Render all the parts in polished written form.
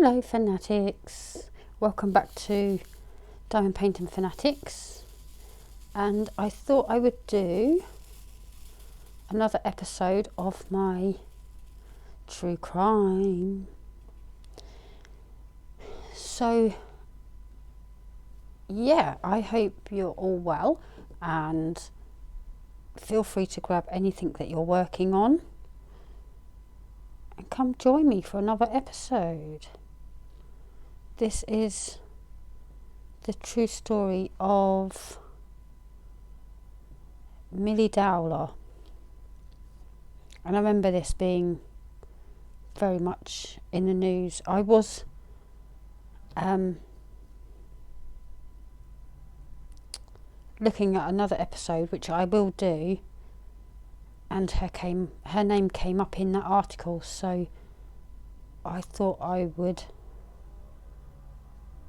Hello Fanatics, welcome back to Diamond Painting Fanatics, and I thought I would do another episode of my true crime. So yeah, I hope you're all well and feel free to grab anything that you're working on and come join me for another episode. This is the true story of Millie Dowler, and I remember this being very much in the news. I was looking at another episode, which I will do, and her name came up in that article, so I thought I would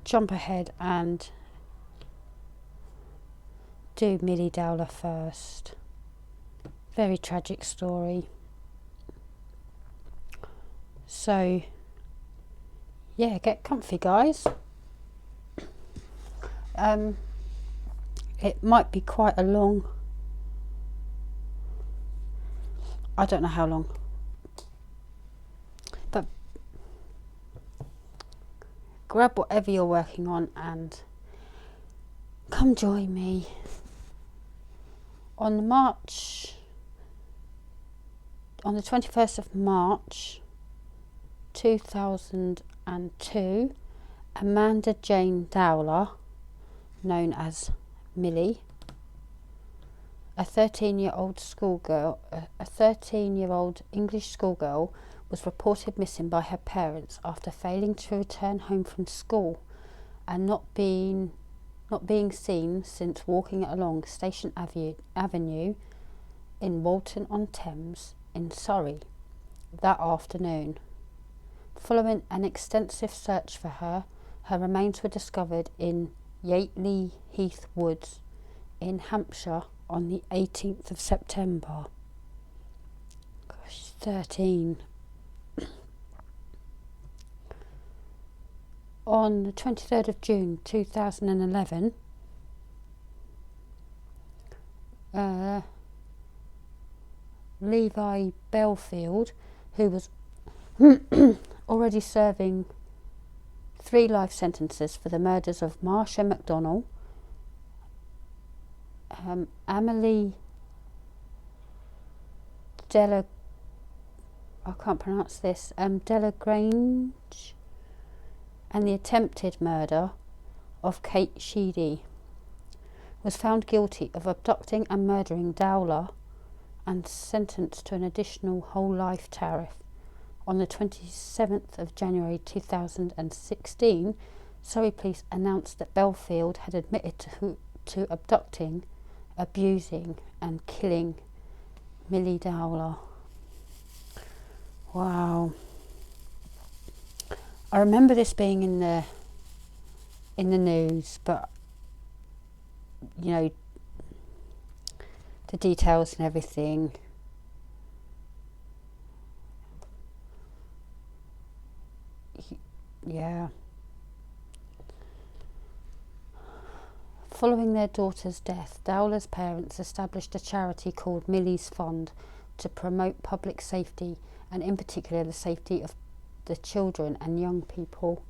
jump ahead and do Millie Dowler first. Very tragic story. So yeah, get comfy guys. It might be quite a long, I don't know how long, but grab whatever you're working on and come join me. On the 21st of March 2002, Amanda Jane Dowler, known as Millie, a 13-year-old English schoolgirl, was reported missing by her parents after failing to return home from school and not being seen since walking along Station Avenue in Walton-on-Thames in Surrey that afternoon. Following an extensive search for her, her remains were discovered in Yateley Heath Woods in Hampshire on the 18th of September. Gosh, 13. On the 23rd of June 2011, Levi Belfield, who was already serving 3 life sentences for the murders of Marsha McDonnell, Amelie Delagrange, and the attempted murder of Kate Sheedy, was found guilty of abducting and murdering Dowler and sentenced to an additional whole life tariff. On the 27th of January 2016, Surrey police announced that Belfield had admitted to abducting, abusing and killing Millie Dowler. Wow. I remember this being in the news, but you know, the details and everything, yeah. Following their daughter's death, Dowler's parents established a charity called Millie's Fund to promote public safety, and in particular the safety of the children and young people.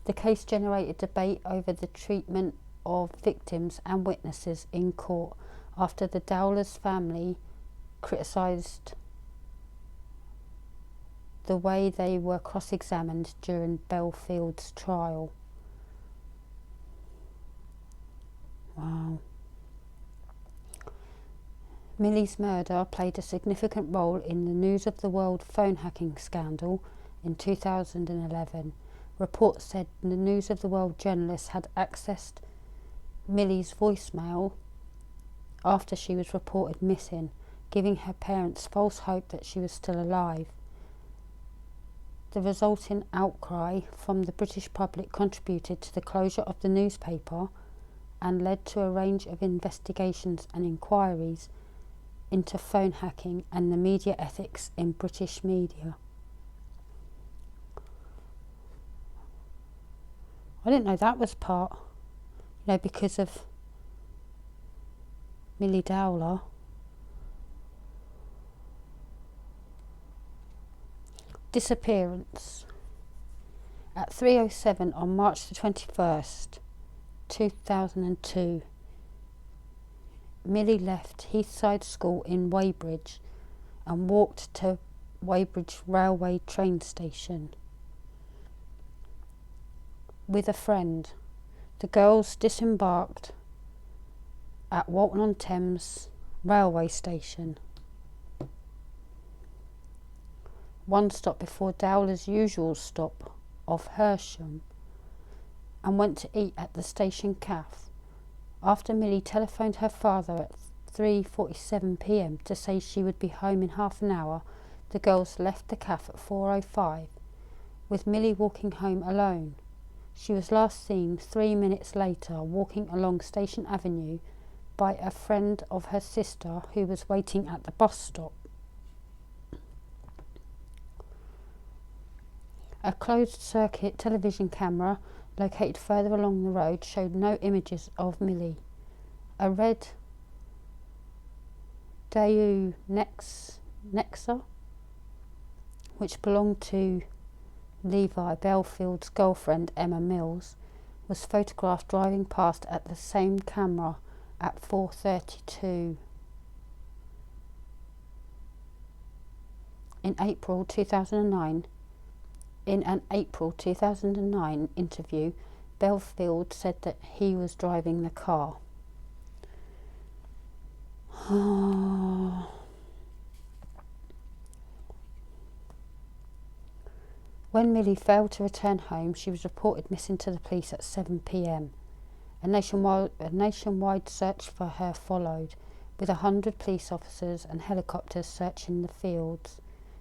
The case generated debate over the treatment of victims and witnesses in court after the Dowler's family criticised the way they were cross-examined during Belfield's trial. Wow. Millie's murder played a significant role in the News of the World phone hacking scandal in 2011. Reports said the News of the World journalists had accessed Millie's voicemail after she was reported missing, giving her parents false hope that she was still alive. The resulting outcry from the British public contributed to the closure of the newspaper and led to a range of investigations and inquiries into phone hacking and the media ethics in British media. I didn't know that was part, because of Millie Dowler. Disappearance. At 3:07 on March the 21st, 2002, Millie left Heathside School in Weybridge and walked to Weybridge Railway train station with a friend. The girls disembarked at Walton-on-Thames railway station, one stop before Dowler's usual stop of Hersham, and went to eat at the station cafe. After Millie telephoned her father at 3:47 p.m. to say she would be home in half an hour, the girls left the cafe at 4:05, with Millie walking home alone. She was last seen 3 minutes later walking along Station Avenue by a friend of her sister who was waiting at the bus stop. A closed-circuit television camera located further along the road showed no images of Millie. A red Daewoo Nexa, which belonged to Levi Bellfield's girlfriend Emma Mills, was photographed driving past at the same camera at 4:32. In an April 2009 interview, Belfield said that he was driving the car. When Millie failed to return home, she was reported missing to the police at 7 p.m. A nationwide search for her followed, with 100 police officers and helicopters searching the fields,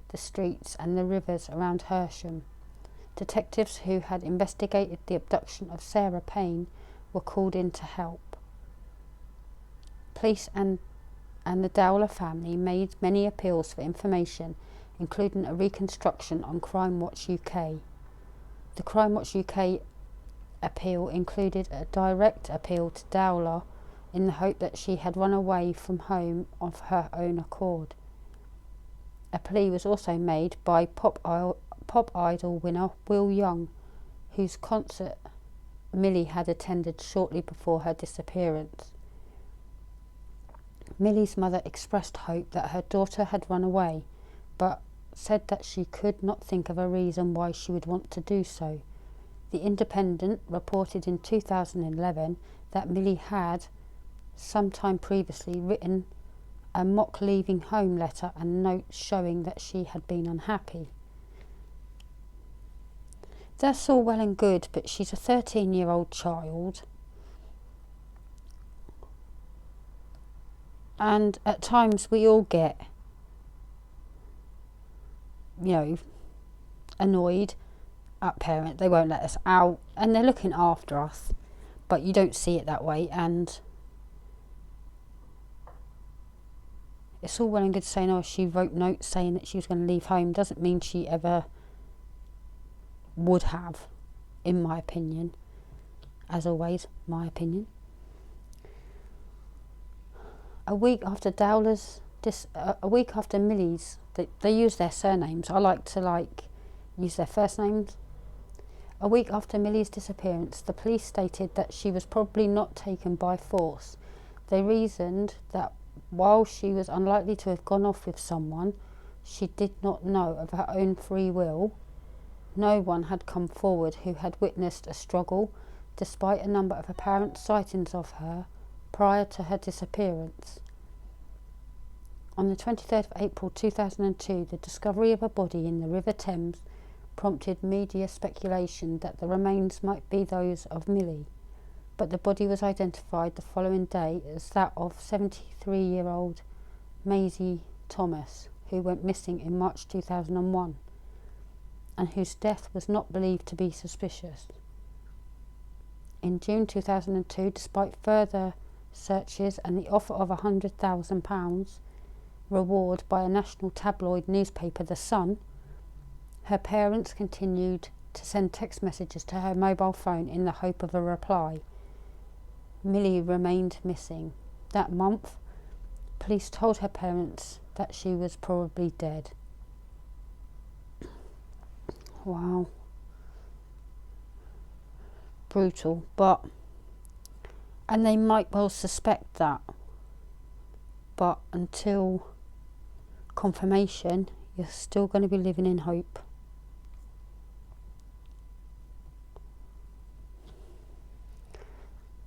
the streets and the rivers around Hersham. Detectives who had investigated the abduction of Sarah Payne were called in to help. Police and the Dowler family made many appeals for information, including a reconstruction on Crime Watch UK. The Crime Watch UK appeal included a direct appeal to Dowler in the hope that she had run away from home of her own accord. A plea was also made by Pop Idol winner Will Young, whose concert Millie had attended shortly before her disappearance. Millie's mother expressed hope that her daughter had run away, but said that she could not think of a reason why she would want to do so. The Independent reported in 2011 that Millie had, sometime previously, written a mock leaving home letter and notes showing that she had been unhappy. That's all well and good, but she's a 13-year-old child. And at times we all get, annoyed at parents. They won't let us out and they're looking after us, but you don't see it that way. And it's all well and good saying, she wrote notes saying that she was going to leave home. Doesn't mean she ever would have, in my opinion. As always, my opinion. A week after Millie's, they use their surnames. I like to use their first names. A week after Millie's disappearance, the police stated that she was probably not taken by force. They reasoned that while she was unlikely to have gone off with someone she did not know of her own free will, no one had come forward who had witnessed a struggle, despite a number of apparent sightings of her prior to her disappearance. On the 23rd of April 2002, the discovery of a body in the River Thames prompted media speculation that the remains might be those of Millie, but the body was identified the following day as that of 73-year-old Maisie Thomas, who went missing in March 2001, and whose death was not believed to be suspicious. In June 2002, despite further searches and the offer of £100,000 reward by a national tabloid newspaper, The Sun, her parents continued to send text messages to her mobile phone in the hope of a reply. Millie remained missing. That month, police told her parents that she was probably dead. Wow. Brutal, and they might well suspect that, but until confirmation, you're still going to be living in hope.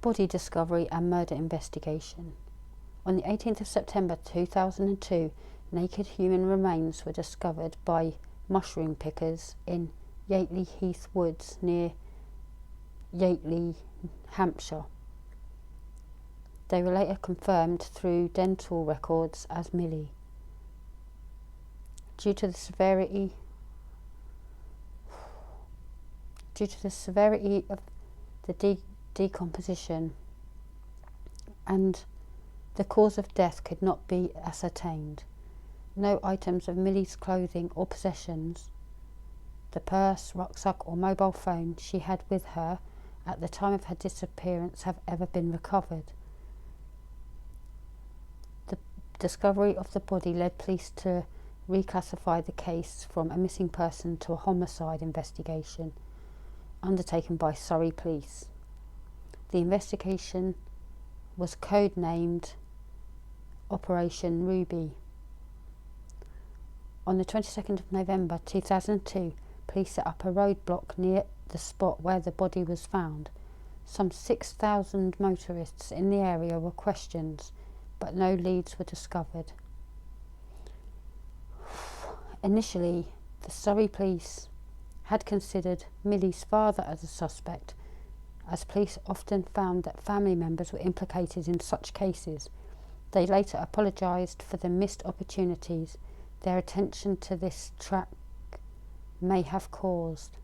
Body discovery and murder investigation. On the 18th of September 2002, naked human remains were discovered by mushroom pickers in Yateley Heath Woods near Yateley, Hampshire. They were later confirmed through dental records as Millie. Due to the severity of the decomposition and the cause of death could not be ascertained. No items of Millie's clothing or possessions, the purse, rucksack or mobile phone she had with her at the time of her disappearance, have ever been recovered. The discovery of the body led police to reclassify the case from a missing person to a homicide investigation undertaken by Surrey Police. The investigation was codenamed Operation Ruby. On the 22nd of November 2002, police set up a roadblock near the spot where the body was found. Some 6,000 motorists in the area were questioned, but no leads were discovered. Initially, the Surrey Police had considered Millie's father as a suspect, as police often found that family members were implicated in such cases. They later apologised for the missed opportunities their attention to this track may have caused.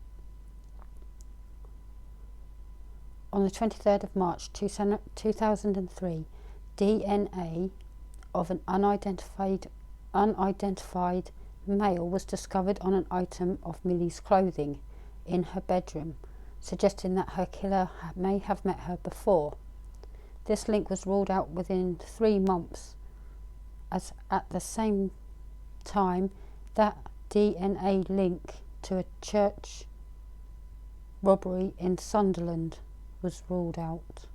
On the 23rd of March 2003, DNA of an unidentified male was discovered on an item of Millie's clothing in her bedroom, suggesting that her killer may have met her before. This link was ruled out within 3 months, as at the same time that DNA link to a church robbery in Sunderland was ruled out.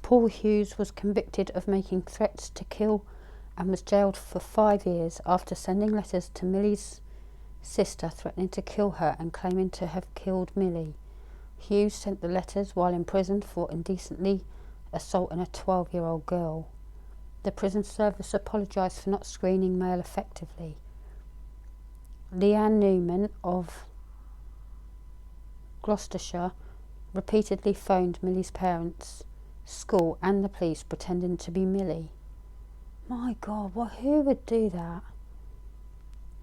Paul Hughes was convicted of making threats to kill and was jailed for 5 years after sending letters to Millie's sister threatening to kill her and claiming to have killed Millie. Hughes sent the letters while in prison for indecently assaulting a 12-year-old girl. The prison service apologised for not screening mail effectively. Leanne Newman of Gloucestershire repeatedly phoned Millie's parents, school and the police pretending to be Millie. My God, who would do that?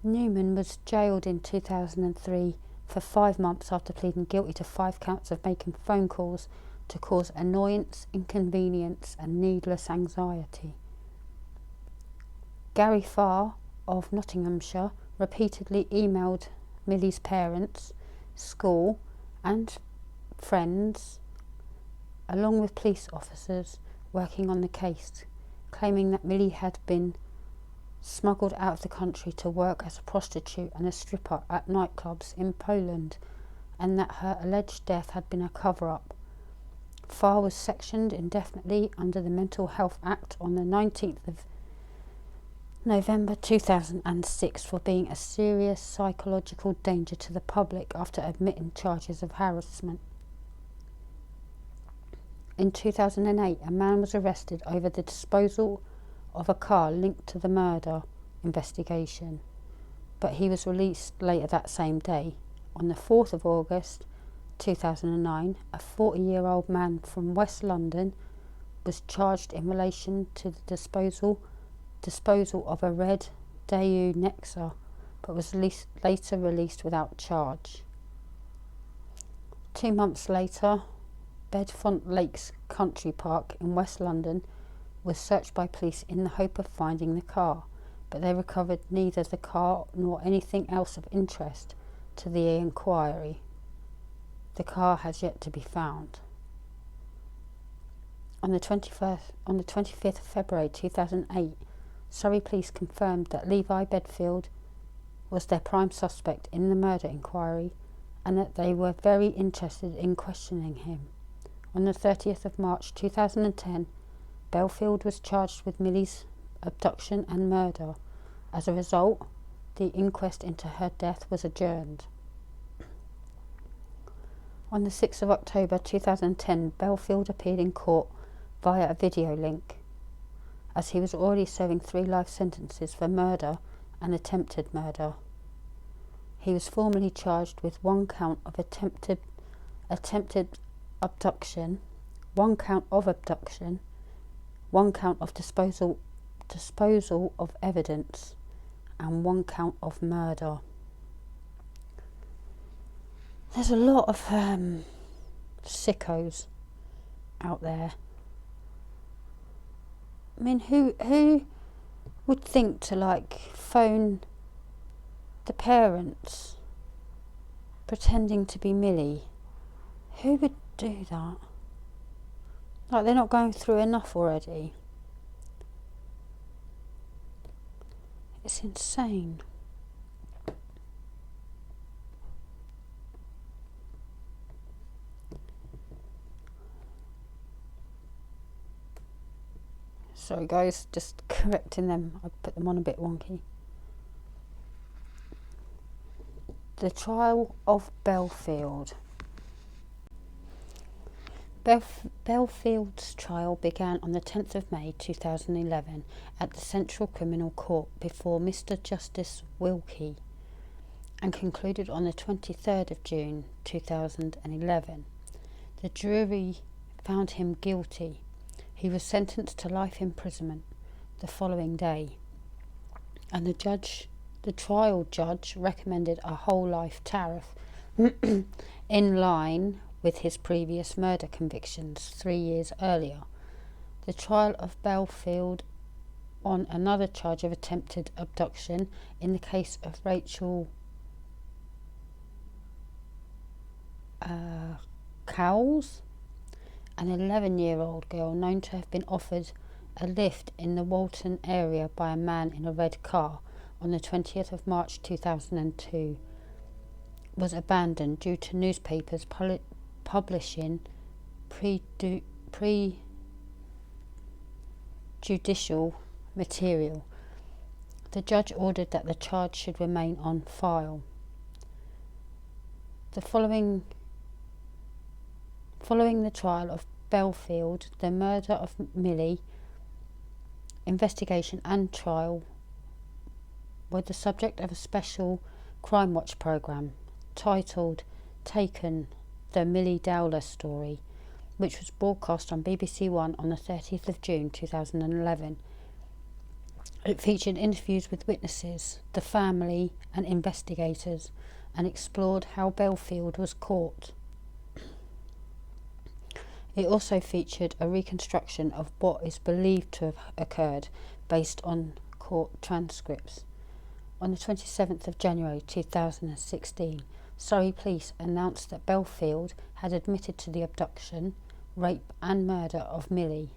Newman was jailed in 2003 for 5 months after pleading guilty to 5 counts of making phone calls to cause annoyance, inconvenience and needless anxiety. Gary Farr of Nottinghamshire repeatedly emailed Millie's parents, school and friends, along with police officers working on the case, claiming that Millie had been smuggled out of the country to work as a prostitute and a stripper at nightclubs in Poland, and that her alleged death had been a cover-up. Farr was sectioned indefinitely under the Mental Health Act on the 19th of November 2006 for being a serious psychological danger to the public after admitting charges of harassment. In 2008, a man was arrested over the disposal of a car linked to the murder investigation, but he was released later that same day. On the 4th of August 2009, a 40-year-old man from West London was charged in relation to the disposal of a red Daewoo Nexa, but was later released without charge. 2 months later, Bedfont Lakes Country Park in West London was searched by police in the hope of finding the car, but they recovered neither the car nor anything else of interest to the inquiry. The car has yet to be found. On the 25th of February 2008, Surrey police confirmed that Levi Bedfield was their prime suspect in the murder inquiry and that they were very interested in questioning him. On the 30th of March 2010, Belfield was charged with Millie's abduction and murder. As a result, the inquest into her death was adjourned. On the 6th of October 2010, Belfield appeared in court via a video link, as he was already serving 3 life sentences for murder and attempted murder. He was formally charged with 1 count of attempted abduction, 1 count of abduction, 1 count of disposal of evidence, and 1 count of murder. There's a lot of sickos out there. I mean, who would think to phone the parents pretending to be Millie? Who would do that? They're not going through enough already. It's insane. Sorry guys, just correcting them. I put them on a bit wonky. The trial of Belfield. Belfield's trial began on the 10th of May 2011 at the Central Criminal Court before Mr Justice Wilkie and concluded on the 23rd of June 2011. The jury found him guilty. He was sentenced to life imprisonment the following day, and the trial judge recommended a whole life tariff in line with his previous murder convictions 3 years earlier. The trial of Belfield on another charge of attempted abduction in the case of Rachel Cowles, an 11-year-old girl known to have been offered a lift in the Walton area by a man in a red car on the 20th of March 2002, was abandoned due to newspapers publishing prejudicial material. The judge ordered that the charge should remain on file. Following the trial of Belfield, the murder of Millie, investigation and trial were the subject of a special Crime Watch programme titled Taken, the Millie Dowler Story, which was broadcast on BBC One on the 30th of June 2011. It featured interviews with witnesses, the family and investigators, and explored how Belfield was caught. It also featured a reconstruction of what is believed to have occurred based on court transcripts. On the 27th of January 2016, Surrey police announced that Belfield had admitted to the abduction, rape and murder of Millie.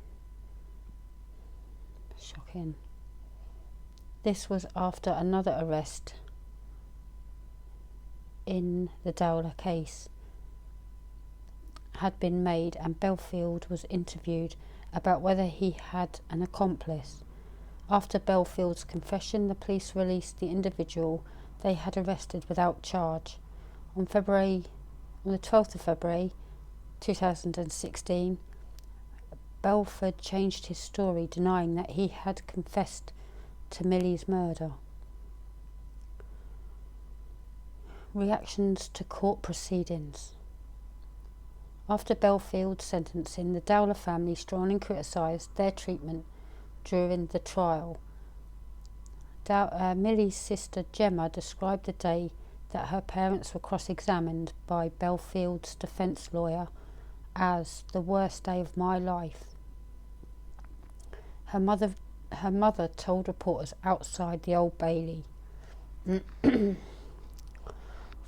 Shocking. This was after another arrest in the Dowler case had been made, and Belfield was interviewed about whether he had an accomplice. After Belfield's confession, the police released the individual they had arrested without charge. On the 12th of February 2016, Belford changed his story, denying that he had confessed to Millie's murder. Reactions to court proceedings. After Belfield's sentencing, the Dowler family strongly criticised their treatment during the trial. Millie's sister Gemma described the day that her parents were cross-examined by Belfield's defence lawyer as the worst day of my life. Her mother her mother told reporters outside the Old Bailey.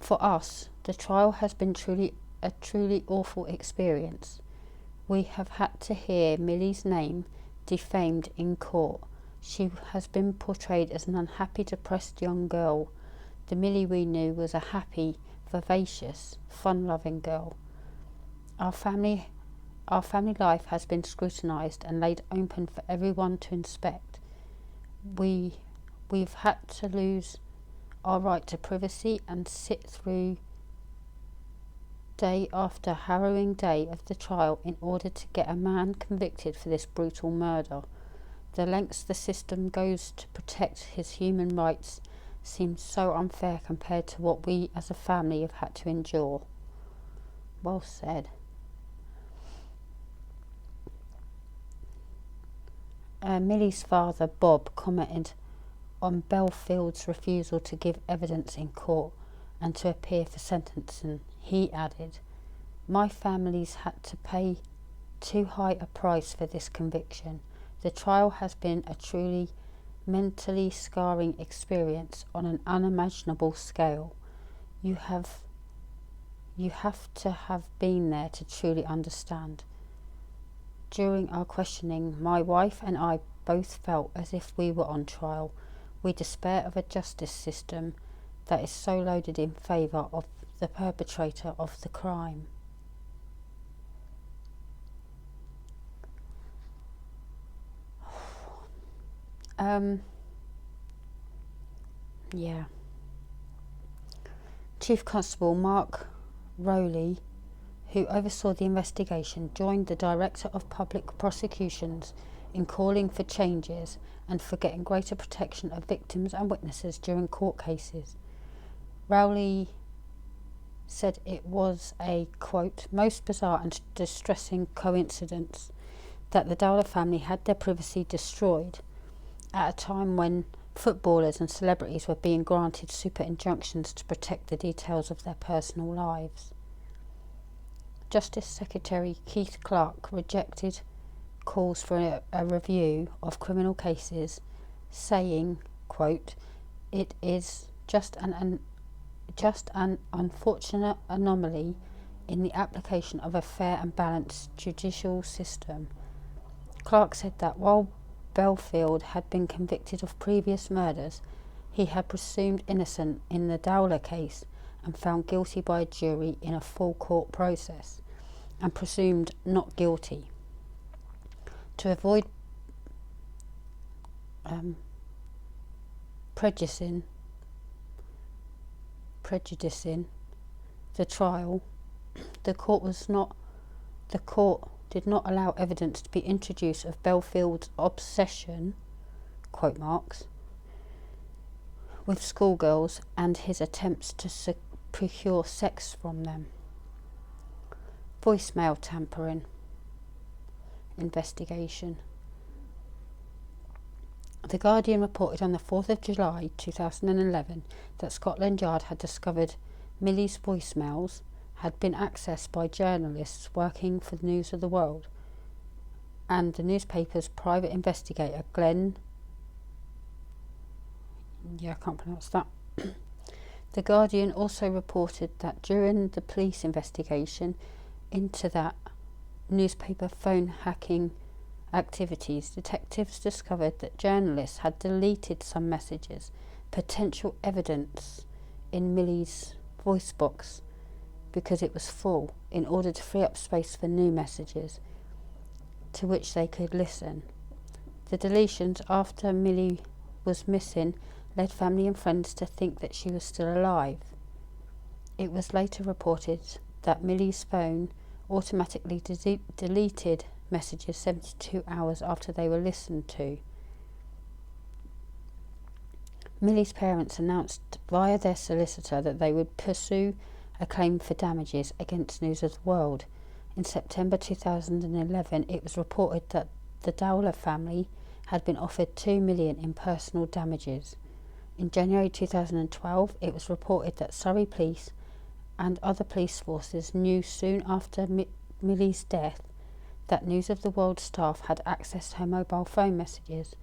For us, the trial has been a truly awful experience. We have had to hear Millie's name defamed in court. She has been portrayed as an unhappy, depressed young girl. The Millie we knew was a happy, vivacious, fun-loving girl. Our family life has been scrutinised and laid open for everyone to inspect. We've had to lose our right to privacy and sit through day after harrowing day of the trial in order to get a man convicted for this brutal murder. The lengths the system goes to protect his human rights seems so unfair compared to what we as a family have had to endure. Well said. Millie's father, Bob, commented on Belfield's refusal to give evidence in court and to appear for sentencing. He added, "My family's had to pay too high a price for this conviction. The trial has been a truly mentally scarring experience on an unimaginable scale. You have to have been there to truly understand. During our questioning, my wife and I both felt as if we were on trial. We despair of a justice system that is so loaded in favour of the perpetrator of the crime." Yeah. Chief Constable Mark Rowley, who oversaw the investigation, joined the Director of Public Prosecutions in calling for changes and for getting greater protection of victims and witnesses during court cases. Rowley said it was a, quote, "most bizarre and distressing coincidence that the Dowler family had their privacy destroyed at a time when footballers and celebrities were being granted super injunctions to protect the details of their personal lives." Justice Secretary Keith Clark rejected calls for a review of criminal cases, saying, quote, "It is just an unfortunate anomaly in the application of a fair and balanced judicial system." Clark said that while Belfield had been convicted of previous murders, he had presumed innocent in the Dowler case and found guilty by a jury in a full court process, and presumed not guilty. To avoid prejudicing the trial, the court did not allow evidence to be introduced of Belfield's obsession, quote marks, with schoolgirls and his attempts to procure sex from them. Voicemail tampering investigation. The Guardian reported on the 4th of July 2011 that Scotland Yard had discovered Millie's voicemails had been accessed by journalists working for the News of the World, and the newspaper's private investigator Glenn I can't pronounce that. The Guardian also reported that during the police investigation into that newspaper phone hacking activities, detectives discovered that journalists had deleted some messages, potential evidence in Millie's voice box, because it was full, in order to free up space for new messages to which they could listen. The deletions after Millie was missing led family and friends to think that she was still alive. It was later reported that Millie's phone automatically deleted messages 72 hours after they were listened to. Millie's parents announced via their solicitor that they would pursue a claim for damages against News of the World. In September 2011, it was reported that the Dowler family had been offered $2 million in personal damages. In January 2012, it was reported that Surrey Police and other police forces knew soon after Millie's death that News of the World staff had accessed her mobile phone messages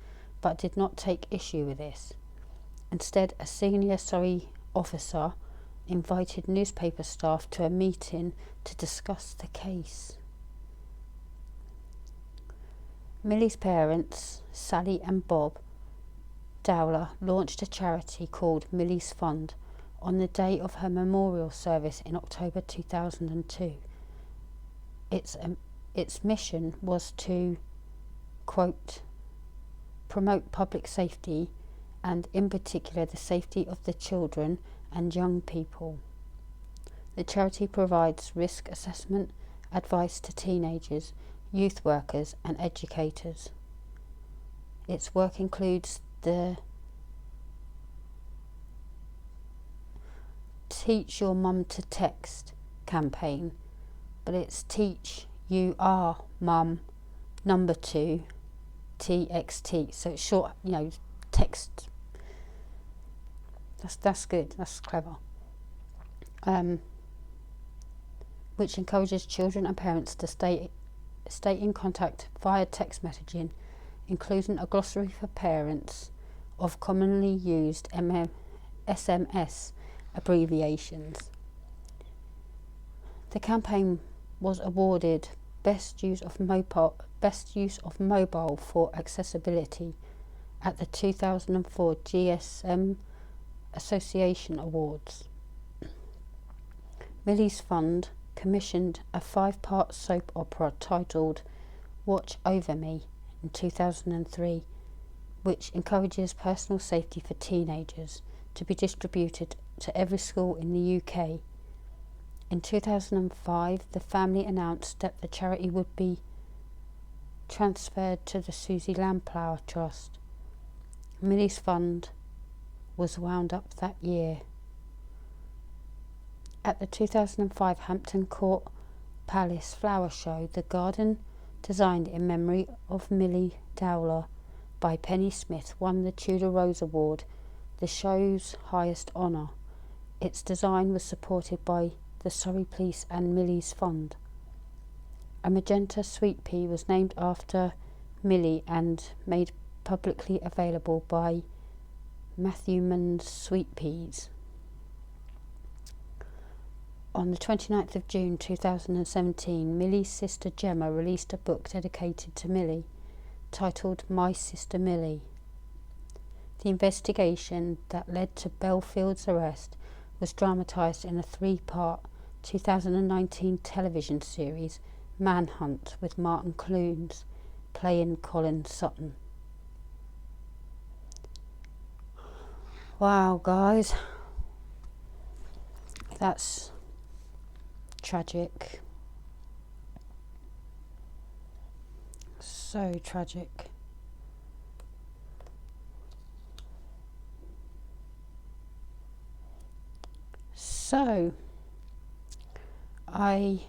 but did not take issue with this. Instead, a senior Surrey officer invited newspaper staff to a meeting to discuss the case. Millie's parents, Sally and Bob Dowler, launched a charity called Millie's Fund on the day of her memorial service in October 2002. Its mission was to, quote, promote public safety and in particular the safety of the children and young people. The charity provides risk assessment advice to teenagers, youth workers and educators. Its work includes the Teach Your Mum to Text campaign, but it's Teach You Are Mum #2 TXT, so it's short, text. That's good, that's clever. Which encourages children and parents to stay in contact via text messaging, including a glossary for parents of commonly used SMS abbreviations. The campaign was awarded Best Use of Mobile for Accessibility at the 2004 GSM Association Awards. Millie's Fund commissioned a 5-part soap opera titled Watch Over Me in 2003, which encourages personal safety for teenagers, to be distributed to every school in the UK. In 2005, the family announced that the charity would be transferred to the Susie Lamplauer Trust. Millie's Fund was wound up that year. At the 2005 Hampton Court Palace Flower Show, the garden, designed in memory of Millie Dowler by Penny Smith, won the Tudor Rose Award, the show's highest honour. Its design was supported by the Surrey Police and Millie's Fund. A magenta sweet pea was named after Millie and made publicly available by Matthewman's Sweet Peas. On the 29th of June 2017, Millie's sister Gemma released a book dedicated to Millie, titled My Sister Millie. The investigation that led to Belfield's arrest was dramatised in a 3-part 2019 television series, Manhunt, with Martin Clunes playing Colin Sutton. Wow, guys, that's tragic. So tragic. So, I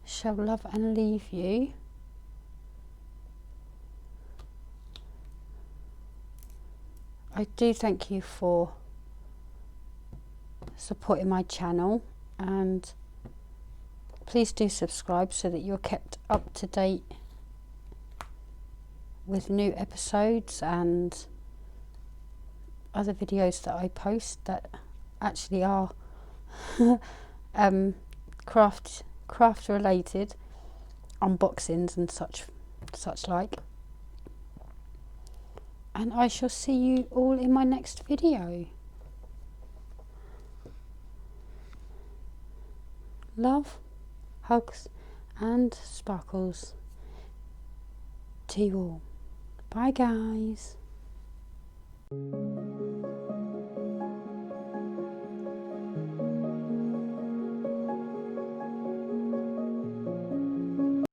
shall love and leave you. I do thank you for supporting my channel, and please do subscribe so that you're kept up to date with new episodes and other videos that I post that actually are craft related, unboxings and such like. And I shall see you all in my next video. Love, hugs and sparkles to you all. Bye, guys.